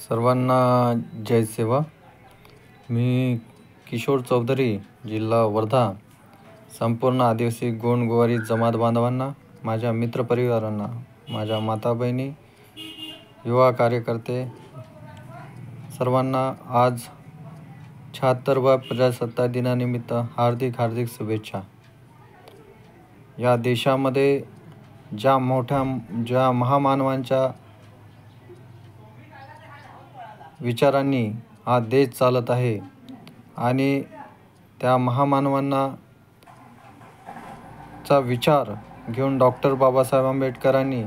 सर्वांना जय सेवा। मी किशोर चौधरी, जिल्हा वर्धा। संपूर्ण आदिवासी गोंड गोवारी जमात बांधवांना, माझ्या मित्रपरिवारांना, माझ्या माता बहिणी, युवा कार्यकर्ते सर्वांना आज 76व्या प्रजासत्ताक दिनानिमित्त हार्दिक शुभेच्छा। या देशामध्ये ज्या महामानवांच्या विचारांनी हा देश चालत आहे आणि त्या महामानवांना चा विचार घेऊन डॉक्टर बाबासाहेब आंबेडकरांनी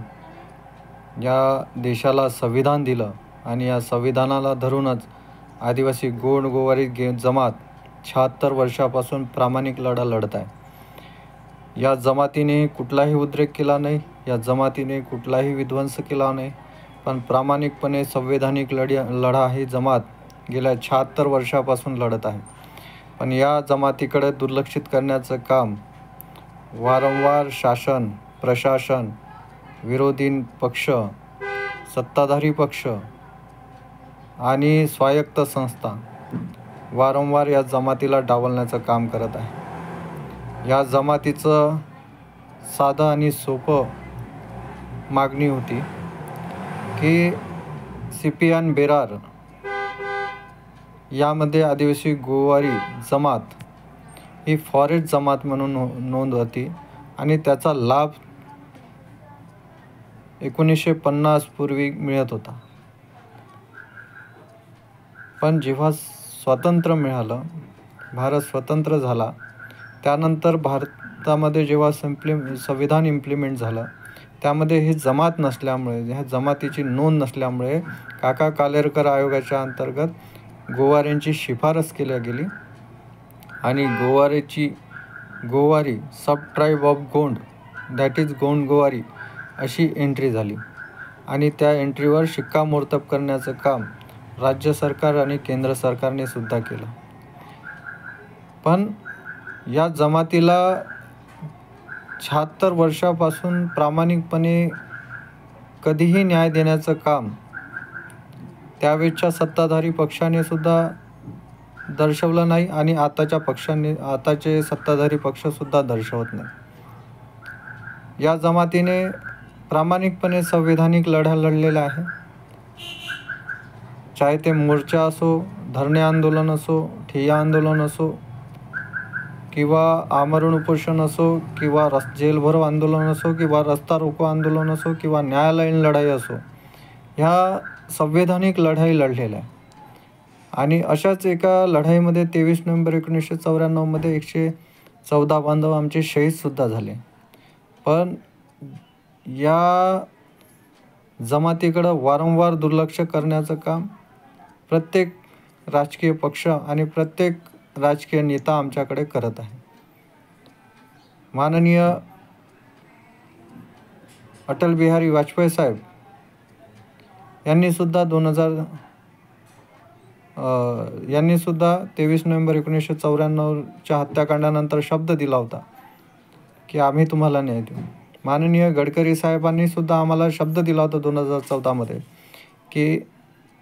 या देशाला संविधान दिलं आणि या संविधानाला धरूनच आदिवासी गोंड गोवारी जमात 76 वर्षापासून प्रामाणिक लढा लढत आहे। या जमातीने कुठलाही उद्रेक केला नाही, या जमातीने कुठलाही विध्वंस केला नाही, पण प्रामाणिकपणे संवैधानिक लढा ही जमात गेल्या 76 वर्षापासून लढत आहे। पण या जमातीकडे दुर्लक्षित करण्याचं काम वारंवार शासन, प्रशासन, विरोधी पक्ष, सत्ताधारी पक्ष आणि स्वायत्त संस्था वारंवार या जमातीला डावलण्याचं काम करत आहे। या जमातीचं साधं आणि सोपं मागणी होती की सिपियन बेरार यामध्ये आदिवासी गोवारी जमात ही फॉरेस्ट जमात म्हणून नोंद होती आणि त्याचा लाभ 1950 पूर्वी मिळत होता। पण जेव्हा स्वातंत्र्य मिळालं, भारत स्वतंत्र झाला, त्यानंतर भारतामध्ये जेव्हा संविधान इम्प्लिमेंट झालं, त्यामध्ये ही जमात नसल्यामुळे, ह्या जमातीची नोंद नसल्यामुळे काका कालेरकर आयोगाच्या अंतर्गत गोवाऱ्यांची शिफारस केली गेली आणि Gowari sub tribe of Gond, that is Gond Gowari अशी एंट्री झाली आणि त्या एंट्रीवर शिक्कामोर्तब करण्याचं काम राज्य सरकार आणि केंद्र सरकारने सुद्धा केलं। पण या जमातीला 76 वर्षापासून प्रामाणिकपणे कधीही न्याय देण्याचं काम त्यावेळच्या सत्ताधारी पक्षाने सुद्धा दर्शवलं नाही आणि आताचे सत्ताधारी पक्षसुद्धा दर्शवत नाही। या जमातीने प्रामाणिकपणे संवैधानिक लढा लढलेला आहे, चाहे ते मोर्चा असो, धरणे आंदोलन असो, ठिय्या आंदोलन असो किंवा आमरण उपोषण असो किंवा जेल भरो आंदोलन असो किंवा रस्ता रोको आंदोलन असो किंवा न्यायालयीन लढाई असो, ह्या संवैधानिक लढाई लढलेल्या आहे। आणि अशाच एका लढाईमध्ये 23 नोव्हेंबर 1994 मध्ये 114 बांधव आमचे शहीदसुद्धा झाले। पण या जमातीकडं वारंवार दुर्लक्ष करण्याचं काम प्रत्येक राजकीय पक्ष आणि प्रत्येक राजकीय नेता आमच्याकडे करत आहे। माननीय अटल बिहारी वाजपेयी साहेब यांनी सुद्धा 23 नोव्हेंबर 1994च्या हत्याकांडानंतर शब्द दिला होता की आम्ही तुम्हाला न्याय देऊ। माननीय गडकरी साहेबांनी सुद्धा आम्हाला शब्द दिला होता 2014 मध्ये की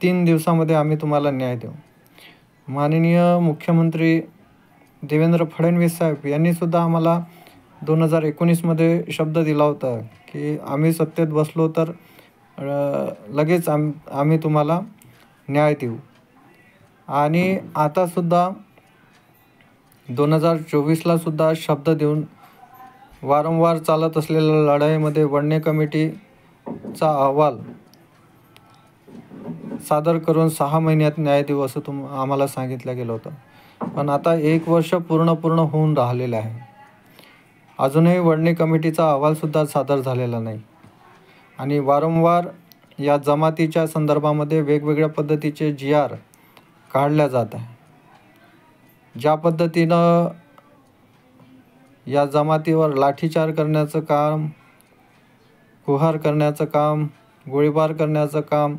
3 दिवसामध्ये आम्ही तुम्हाला न्याय देऊ। माननीय मुख्यमंत्री देवेंद्र फडणवीस साहेब यांनी सुद्धा आम्हाला 2019 मध्ये शब्द दिला होता की आम्ही सत्तेत बसलो तर लगेच आम्ही तुम्हाला न्याय देऊ। आणि आतासुद्धा 2024ला सुद्धा शब्द देऊन वारंवार चालत असलेल्या लढाईमध्ये वडणे कमिटीचा अहवाल सादर करून 6 महिन्यात न्याय देऊ असं आम्हाला सांगितलं गेलं होतं। पण आता 1 वर्ष पूर्ण होऊन राहिलेलं आहे, अजूनही वडणे कमिटीचा अहवालसुद्धा सादर झालेला नाही आणि वारंवार या जमातीच्या संदर्भामध्ये वेगवेगळ्या पद्धतीचे GR काढल्या जात आहे। ज्या पद्धतीनं या जमातीवर लाठीचार करण्याचं काम, कुहार करण्याचं काम, गोळीबार करण्याचं काम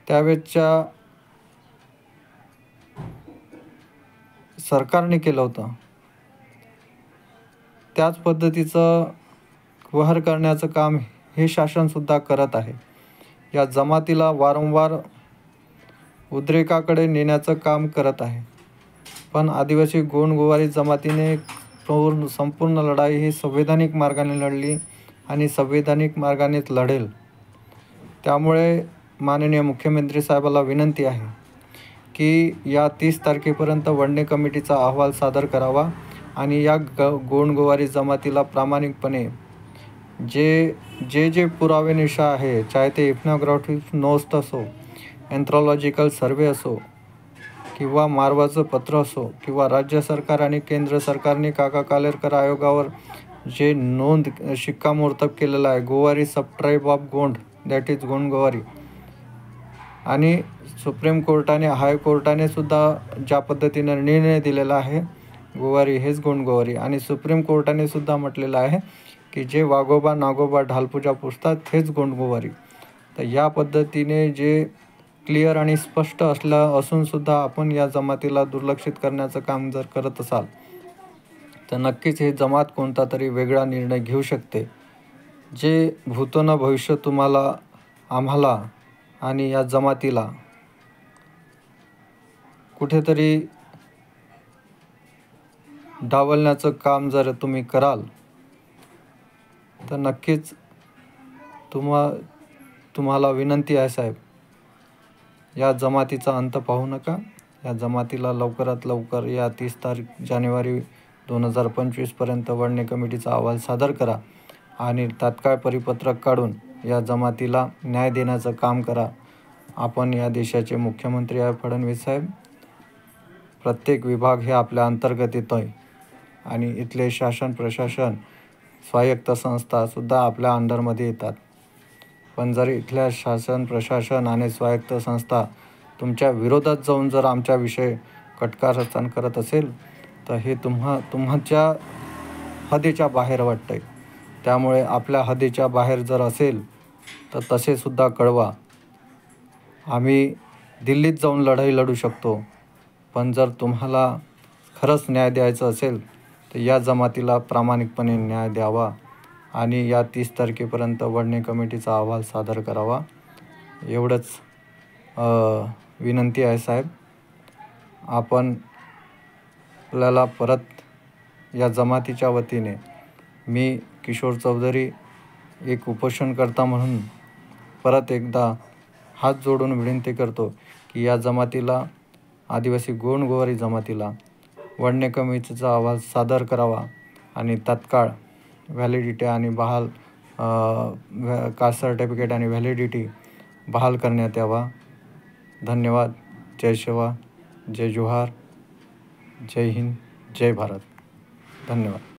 त्यावेळच्या सरकारने केलं होतं, त्याच पद्धतीचं कुहार करण्याचं काम हे शासनसुद्धा करत आहे। या जमातीला वारंवार उद्रेकाकडे नेण्याचं काम करत आहे. पण आदिवासी गोंडगोवारी जमातीने संपूर्ण लढाई ही संवैधानिक मार्गाने लढली आणि संवैधानिक मार्गानेच लढेल. त्यामुळे माननीय मुख्यमंत्री साहेबाला विनंती आहे की या 30 तारखेपर्यंत वडणे कमिटीचा अहवाल सादर करावा आणि या गोंडगोवारी जमातीला प्रामाणिकपणे जे पुरावेनिशा आहे, चाहे ते इथनॉग्राफिक नोट्स असो, एन्थ्रोलॉजिकल सर्वे असो किंवा मारवाचं पत्र असो किंवा राज्य सरकार आणि केंद्र सरकारने काका कालेलकर आयोगावर जे शिक्कामोर्तब केलेलं आहे, Gowari sub tribe of Gond, that is Gondgowari, आणि सुप्रीम कोर्टाने हायकोर्टाने सुद्धा ज्या पद्धतीने निर्णय दिलेला आहे, गोवारी हेच गोंडगोवारी, आणि सुप्रीम कोर्टाने सुद्धा म्हटलेलं आहे की जे वाघोबा नागोबा ढालपूजा पुजतात हेच गोंडगोवारी. तर या पद्धतीने जे क्लिअर आणि स्पष्ट असूनसुद्धा आपण या जमातीला दुर्लक्षित करण्याचं काम जर करत असाल तर नक्कीच हे जमात कोणता तरी वेगळा निर्णय घेऊ शकते, जे भूतो भविष्य आम्हाला आणि या जमातीला कुठेतरी डावलण्याचं काम जर तुम्ही कराल तर नक्कीच तुम्हाला विनंती आहे साहेब, या जमातीचा अंत पाहू नका. या जमातीला लवकरात लवकर या 30 जानेवारी 2025पर्यंत वडणे कमिटीचा अहवाल सादर करा आणि तात्काळ परिपत्रक काढून या जमातीला न्याय देण्याचं काम करा. आपण या देशाचे मुख्यमंत्री आहे फडणवीस साहेब. प्रत्येक विभाग हे आपल्या अंतर्गत येतो आहे आणि इथले शासन प्रशासन स्वायत्त संस्थासुद्धा आपल्या अंडरमध्ये येतात. पण जर इथल्या शासन प्रशासन आणि स्वायत्त संस्था तुमच्या विरोधात जाऊन जर आमच्याविषयी कटकारस्थान करत असेल तर हे तुमच्या हद्दीच्या बाहेर वाटतंय. त्यामुळे आपल्या हद्दीच्या बाहेर जर असेल तर तसेसुद्धा कळवा. आम्ही दिल्लीत जाऊन लढाई लढू शकतो, पण जर तुम्हाला खरंच न्याय द्यायचा असेल तर या जमातीला प्रामाणिकपणे न्याय द्यावा आणि या 30 तारखेपर्यंत वडणे कमिटीचा अहवाल सादर करावा. एवढंच विनंती आहे साहेब. आपल्याला परत या जमातीच्या वतीने मी किशोर चौधरी एक उपोषणकर्ता म्हणून परत एकदा हात जोडून विनंती करतो की या जमातीला, आदिवासी गोंडगोवारी जमातीला वडणे कमिटीचा अहवाल सादर करावा आणि तात्काळ व्हॅलिडिटी आणि बहाल कास्ट सर्टिफिकेट आणि व्हॅलिडिटी बहाल करण्यात यावा. धन्यवाद. जय शिवा, जय जोहार, जय हिंद, जय भारत. धन्यवाद.